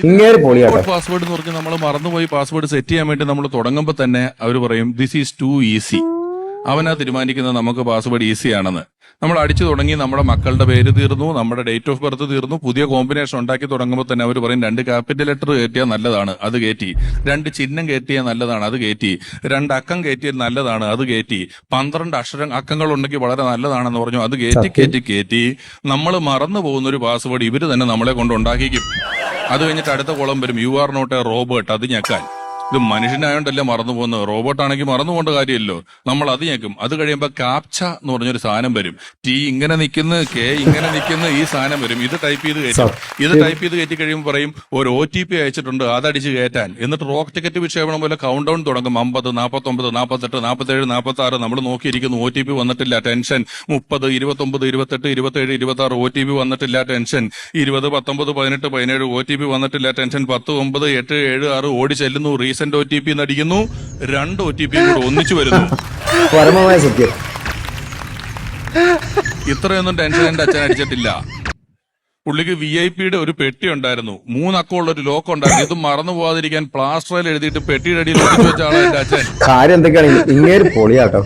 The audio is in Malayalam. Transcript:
ഇങ്ങേര് പൊളിയാട്ടോ. പാസ്വേഡ് എന്ന് പറഞ്ഞാൽ നമ്മൾ മറന്നുപോയി പാസ്വേഡ് സെറ്റ് ചെയ്യാൻ വേണ്ടി നമ്മൾ തുടങ്ങുമ്പോൾ തന്നെ അവർ പറയും ദിസ് ഈസ് ടു ഈസി. അവനാ തീരുമാനിക്കുന്നത് നമുക്ക് പാസ്വേഡ് ഈസി ആണെന്ന്. നമ്മൾ അടിച്ചു തുടങ്ങി, നമ്മുടെ മക്കളുടെ പേര് തീർന്നു, നമ്മുടെ ഡേറ്റ് ഓഫ് ബർത്ത് തീർന്നു, പുതിയ കോമ്പിനേഷൻ ഉണ്ടാക്കി തുടങ്ങുമ്പോൾ തന്നെ അവർ പറയും 2 ക്യാപിറ്റൽ ലെറ്റർ കയറ്റിയാൽ നല്ലതാണ്, അത് കയറ്റി. 2 ചിഹ്നം കയറ്റിയാൽ നല്ലതാണ്, അത് കയറ്റി. 2 അക്കം കയറ്റിയാൽ നല്ലതാണ്, അത് കയറ്റി. 12 അക്കങ്ങൾ ഉണ്ടെങ്കിൽ വളരെ നല്ലതാണെന്ന് പറഞ്ഞു, അത് കയറ്റി. നമ്മൾ മറന്നു പോകുന്ന ഒരു പാസ്വേഡ് ഇവര് തന്നെ നമ്മളെ കൊണ്ട് ഉണ്ടാക്കിക്കും. അത് കഴിഞ്ഞിട്ട് അടുത്ത കോളം വരും, you are not a robot, അത് ഞെക്കാൻ. ഇത് മനുഷ്യനായോണ്ടല്ലേ മറന്നു പോകുന്നത്, റോബോട്ടാണെങ്കിൽ മറന്നു പോകേണ്ട കാര്യമല്ലോ. നമ്മൾ അത് ഞെക്കും. അത് കഴിയുമ്പോൾ കാപ്ച എന്ന് പറഞ്ഞൊരു സാധനം വരും. ടി ഇങ്ങനെ നിൽക്കുന്നു, കെ ഇങ്ങനെ നിൽക്കുന്നു, ഈ സാധനം വരും. ഇത് ടൈപ്പ് ചെയ്ത് കയറ്റും. ഇത് ടൈപ്പ് ചെയ്ത് കയറ്റി കഴിയുമ്പോൾ പറയും ഒരു OTP അയച്ചിട്ടുണ്ട്, അതടിച്ച് കയറ്റാൻ. എന്നിട്ട് റോക്ക് ടിക്കറ്റ് വിക്ഷേപണം പോലെ കൗണ്ട് ഡൗൺ തുടങ്ങും. 50, 49, 48, 47, 46. നമ്മൾ നോക്കിയിരിക്കുന്നു, OTP വന്നിട്ടില്ല, ടെൻഷൻ. 30, 29, 28, 27, 26 OTP വന്നിട്ടില്ല, ടെൻഷൻ. 20, 19, 18, 17 OTP വന്നിട്ടില്ല, ടെൻഷൻ. 10, 9, 8, 7, 6 ഓടി ചെല്ലുന്നു, റീസെന്റ് OTP നടിക്കുന്നു. 2 OTP കൂടെ ഒന്നിച്ചു വരുന്നു. പരമമായ സത്യം. ഇത്രയൊന്നും ടെൻഷൻ എന്റെ അച്ഛൻ അടിച്ചിട്ടില്ല. പുള്ളിക്ക് VIP ഒരു പെട്ടി ഉണ്ടായിരുന്നു, 3 അക്കമുള്ള ഒരു ലോക്ക് ഉണ്ടായിരുന്നു. ഇത് മറന്നു പോകാതിരിക്കാൻ പ്ലാസ്റ്ററിൽ എഴുതിയിട്ട് പെട്ടിയുടെ അടിയിൽ ഒളിച്ചു വെച്ച ആളാ എന്റെ അച്ഛൻ. കാര്യം എന്തൊക്കെയാണ്, ഇങ്ങേര് പൊളിയാട്ടോ.